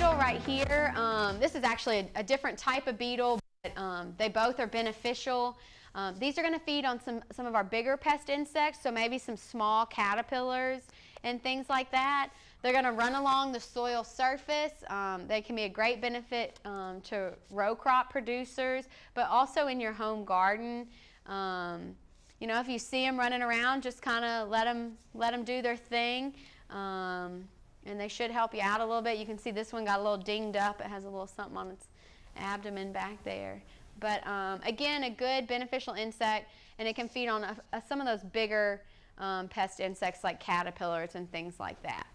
beetle right here, this is actually a different type of beetle, but they both are beneficial. These are going to feed on some of our bigger pest insects, so maybe some small caterpillars and things like that. They're going to run along the soil surface. They can be a great benefit to row crop producers, but also in your home garden. You know, if you see them running around, just kind of let them do their thing. And they should help you out a little bit. You can see this one got a little dinged up. It has a little something on its abdomen back there. But again, a good beneficial insect, and it can feed on some of those bigger pest insects like caterpillars and things like that.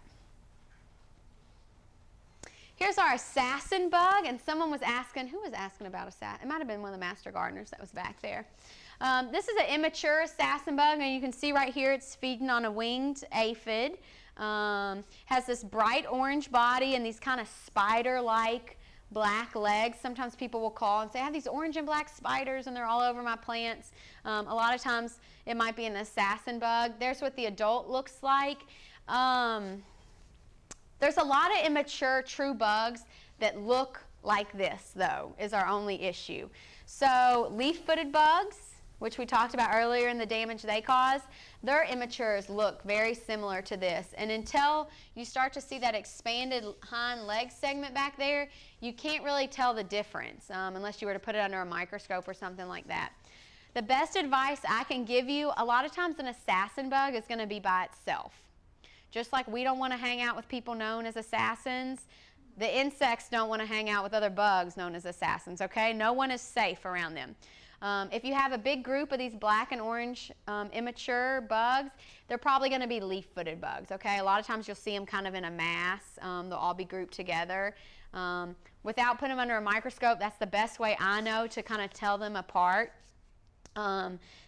Here's our assassin bug, and someone was asking, who was asking about assassin? It might have been one of the Master Gardeners that was back there. This is an immature assassin bug, and you can see right here it's feeding on a winged aphid. Has this bright orange body and these kind of spider-like black legs. Sometimes people will call and say, I have these orange and black spiders and they're all over my plants. A lot of times it might be an assassin bug. There's what the adult looks like. There's a lot of immature true bugs that look like this, though, is our only issue. So leaf-footed bugs, which we talked about earlier in the damage they cause, their immatures look very similar to this. And until you start to see that expanded hind leg segment back there, you can't really tell the difference unless you were to put it under a microscope or something like that. The best advice I can give you, a lot of times an assassin bug is going to be by itself. Just like we don't want to hang out with people known as assassins, the insects don't want to hang out with other bugs known as assassins, okay? No one is safe around them. If you have a big group of these black and orange immature bugs, they're probably going to be leaf-footed bugs, okay? A lot of times you'll see them kind of in a mass. They'll all be grouped together. Without putting them under a microscope, that's the best way I know to kind of tell them apart.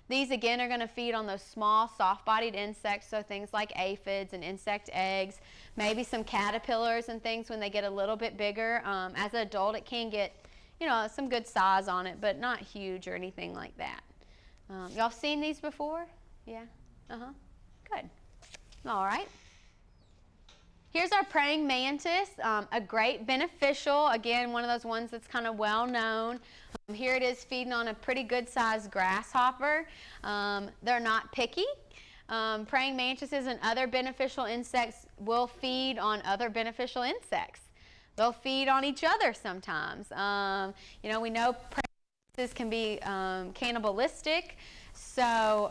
These, again, are going to feed on those small, soft-bodied insects, so things like aphids and insect eggs, maybe some caterpillars and things when they get a little bit bigger. As an adult, it can get, you know, some good size on it, but not huge or anything like that. Y'all seen these before? Yeah? Good. All right. Here's our praying mantis, a great beneficial, again, one of those ones that's kind of well known. Here it is feeding on a pretty good sized grasshopper. They're not picky. Praying mantises and other beneficial insects will feed on other beneficial insects. They'll feed on each other sometimes. You know, we know praying mantises can be cannibalistic, so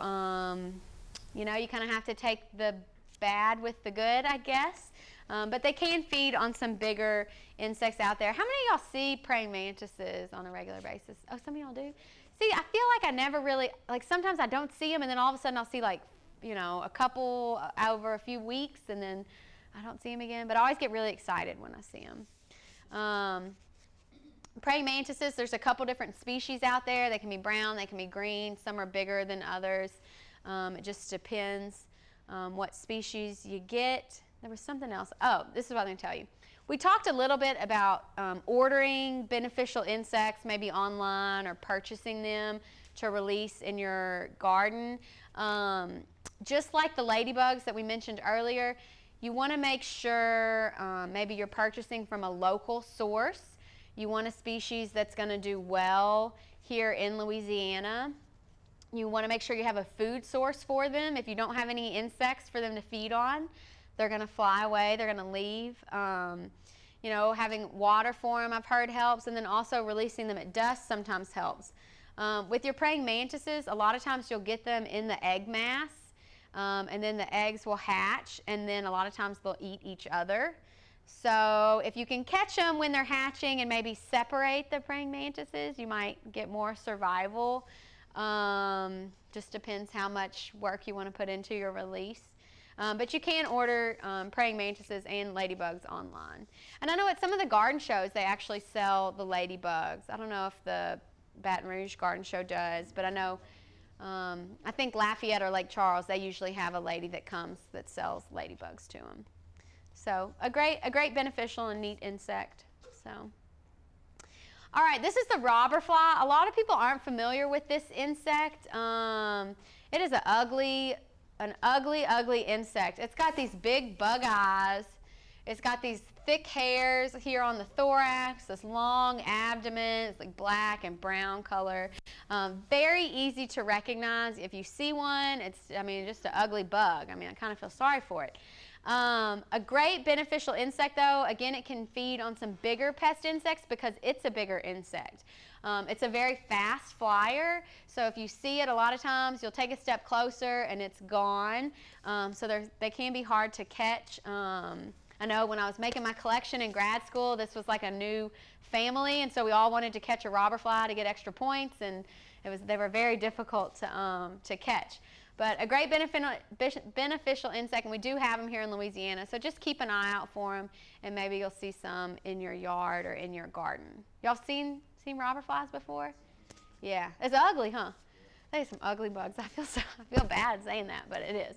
you know, you kind of have to take the bad with the good, I guess. But they can feed on some bigger insects out there. How many of y'all see praying mantises on a regular basis? Oh, some of y'all do? See, I feel like I never really, like sometimes I don't see them and then all of a sudden I'll see like, you know, a couple over a few weeks and then I don't see them again. But I always get really excited when I see them. Praying mantises, there's a couple different species out there. They can be brown, they can be green. Some are bigger than others. It just depends what species you get. There was something else. Oh, this is what I'm going to tell you. We talked a little bit about ordering beneficial insects, maybe online or purchasing them to release in your garden. Just like the ladybugs that we mentioned earlier, you want to make sure maybe you're purchasing from a local source. You want a species that's going to do well here in Louisiana. You want to make sure you have a food source for them. If you don't have any insects for them to feed on, they're going to fly away. They're going to leave. You know, having water for them, I've heard, helps. And then also releasing them at dusk sometimes helps. With your praying mantises, a lot of times you'll get them in the egg mass. And then the eggs will hatch. And then a lot of times they'll eat each other. So if you can catch them when they're hatching and maybe separate the praying mantises, you might get more survival. Just depends how much work you want to put into your release. But you can order praying mantises and ladybugs online. And I know at some of the garden shows they actually sell the ladybugs. I don't know if the Baton Rouge Garden Show does, but I know, I think Lafayette or Lake Charles, they usually have a lady that comes that sells ladybugs to them. So a great beneficial and neat insect. So. All right, this is the robber fly. A lot of people aren't familiar with this insect. It is an ugly insect. It's got these big bug eyes, It's got these thick hairs here on the thorax, this long abdomen. It's like black and brown color. Very easy to recognize. If you see one, it's, I mean, just an ugly bug. I mean, I kind of feel sorry for it. A great beneficial insect, though, again, it can feed on some bigger pest insects because it's a bigger insect. It's a very fast flyer, so if you see it a lot of times, you'll take a step closer and it's gone. So they can be hard to catch. I know when I was making my collection in grad school, this was like a new family, and so we all wanted to catch a robber fly to get extra points, and they were very difficult to catch. But a great beneficial insect, and we do have them here in Louisiana, so just keep an eye out for them, and maybe you'll see some in your yard or in your garden. Y'all seen robber flies before? Yeah, it's ugly, huh? There's some ugly bugs. I feel bad saying that, but it is.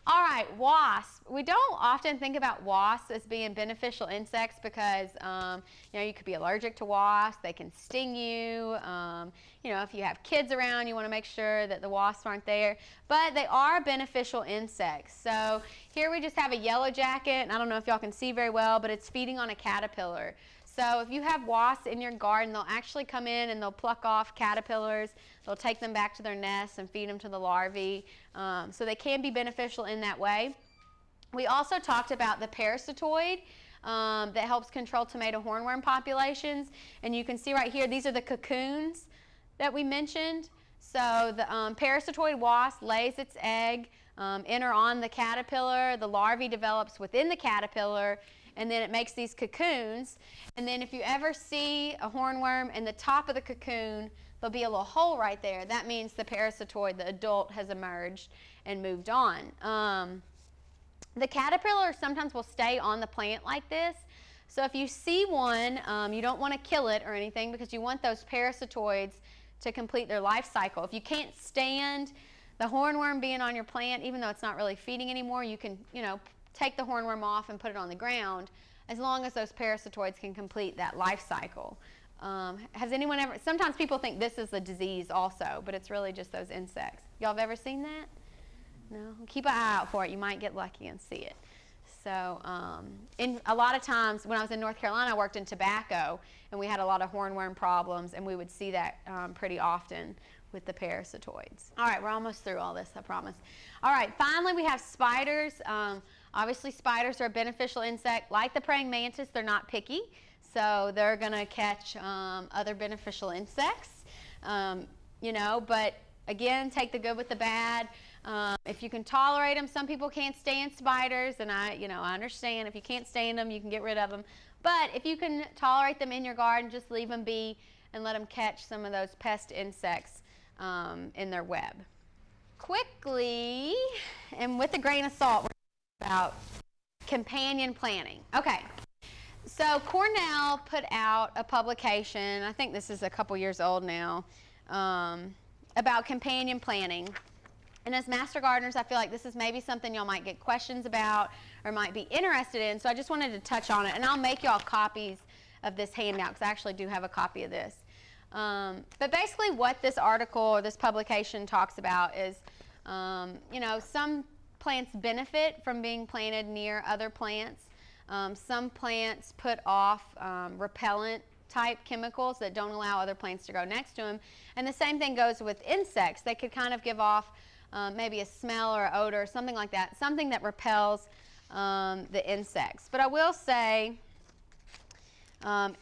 All right, wasps. We don't often think about wasps as being beneficial insects because, you know, you could be allergic to wasps. They can sting you. You know, if you have kids around, you want to make sure that the wasps aren't there. But they are beneficial insects. So here we just have a yellow jacket, and I don't know if y'all can see very well, but it's feeding on a caterpillar. So if you have wasps in your garden, they'll actually come in and they'll pluck off caterpillars. They'll take them back to their nests and feed them to the larvae. So they can be beneficial in that way. We also talked about the parasitoid that helps control tomato hornworm populations. And you can see right here, these are the cocoons that we mentioned. So the parasitoid wasp lays its egg in or on the caterpillar. The larvae develops within the caterpillar, and then it makes these cocoons. And then if you ever see a hornworm in the top of the cocoon, there'll be a little hole right there. That means the parasitoid, the adult, has emerged and moved on. The caterpillar sometimes will stay on the plant like this. So if you see one, you don't want to kill it or anything because you want those parasitoids to complete their life cycle. If you can't stand the hornworm being on your plant, even though it's not really feeding anymore, you can, you know, take the hornworm off and put it on the ground as long as those parasitoids can complete that life cycle. Has anyone ever, sometimes people think this is a disease also, but it's really just those insects. Y'all have ever seen that? No? Keep an eye out for it. You might get lucky and see it. So a lot of times when I was in North Carolina, I worked in tobacco, and we had a lot of hornworm problems, and we would see that pretty often with the parasitoids. All right, we're almost through all this, I promise. All right, finally we have spiders. Obviously spiders are a beneficial insect. Like the praying mantis, they're not picky, so they're going to catch other beneficial insects. You know, but again, take the good with the bad. If you can tolerate them, some people can't stand spiders, and I understand. If you can't stand them, you can get rid of them. But if you can tolerate them in your garden, just leave them be and let them catch some of those pest insects in their web. Quickly, and with a grain of salt, we're talking about companion planting. Okay, so Cornell put out a publication, I think this is a couple years old now, about companion planting. And as Master Gardeners, I feel like this is maybe something y'all might get questions about or might be interested in, so I just wanted to touch on it. And I'll make y'all copies of this handout because I actually do have a copy of this. But basically what this article or this publication talks about is, you know, some plants benefit from being planted near other plants. Some plants put off repellent type chemicals that don't allow other plants to grow next to them. And the same thing goes with insects. They could kind of give off maybe a smell or odor or something like that, something that repels the insects. But I will say,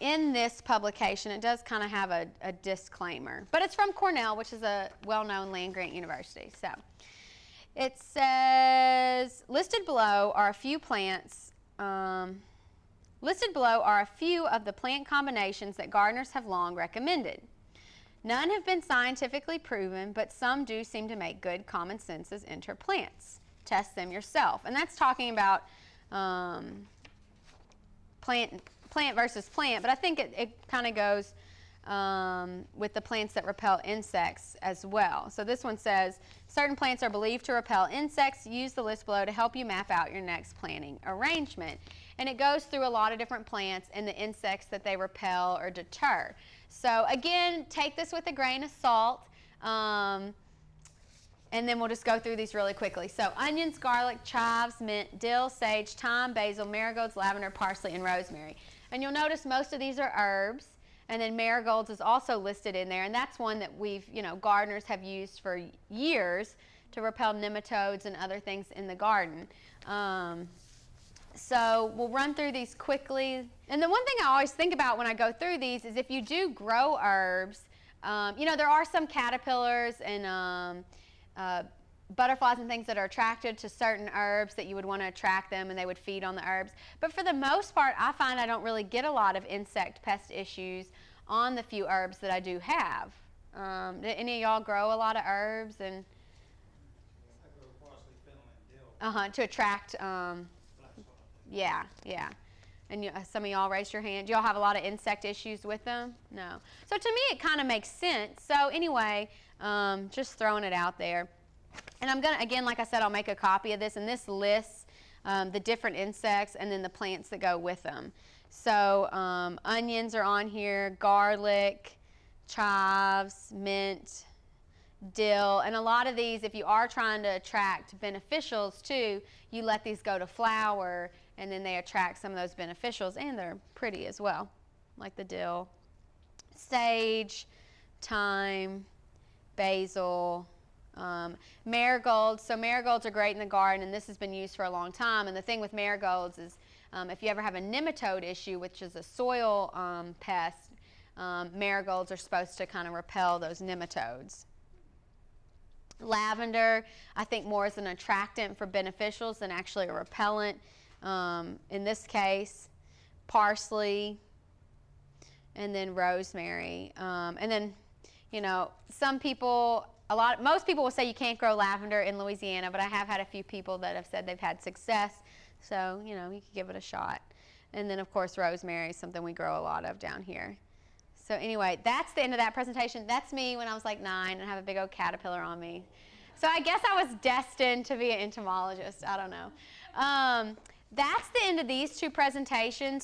in this publication, it does kind of have a disclaimer. But it's from Cornell, which is a well-known land-grant university. So it says, listed below are a few of the plant combinations that gardeners have long recommended. None have been scientifically proven, but some do seem to make good common sense as interplants. Test them yourself. And that's talking about plant versus plant, but I think it kind of goes with the plants that repel insects as well. So this one says, certain plants are believed to repel insects. Use the list below to help you map out your next planting arrangement. And it goes through a lot of different plants and the insects that they repel or deter. So again, take this with a grain of salt. And then we'll just go through these really quickly. So onions, garlic, chives, mint, dill, sage, thyme, basil, marigolds, lavender, parsley, and rosemary. And you'll notice most of these are herbs. And then marigolds is also listed in there. And that's one that we've, gardeners have used for years to repel nematodes and other things in the garden. So we'll run through these quickly. And the one thing I always think about when I go through these is if you do grow herbs, there are some caterpillars and butterflies and things that are attracted to certain herbs that you would want to attract them and they would feed on the herbs. But for the most part, I find I don't really get a lot of insect pest issues on the few herbs that I do have. Do any of y'all grow a lot of herbs? And I grow parsley, fennel, and dill. To attract, yeah. And some of y'all raised your hand. Do y'all have a lot of insect issues with them? No. So to me, it kind of makes sense. So anyway, just throwing it out there. And I'm going to, again, like I said, I'll make a copy of this. And this lists the different insects and then the plants that go with them. So onions are on here, garlic, chives, mint, dill. And a lot of these, if you are trying to attract beneficials too, you let these go to flower. And then they attract some of those beneficials. And they're pretty as well, like the dill. Sage, thyme, basil, marigolds. So marigolds are great in the garden, and this has been used for a long time. And the thing with marigolds is if you ever have a nematode issue, which is a soil pest, marigolds are supposed to kind of repel those nematodes. Lavender, I think more as an attractant for beneficials than actually a repellent. In this case, parsley, and then rosemary. And then, most people will say you can't grow lavender in Louisiana, but I have had a few people that have said they've had success. So, you could give it a shot. And then, of course, rosemary is something we grow a lot of down here. So anyway, that's the end of that presentation. That's me when I was like 9 and have a big old caterpillar on me. So I guess I was destined to be an entomologist. I don't know. That's the end of these two presentations.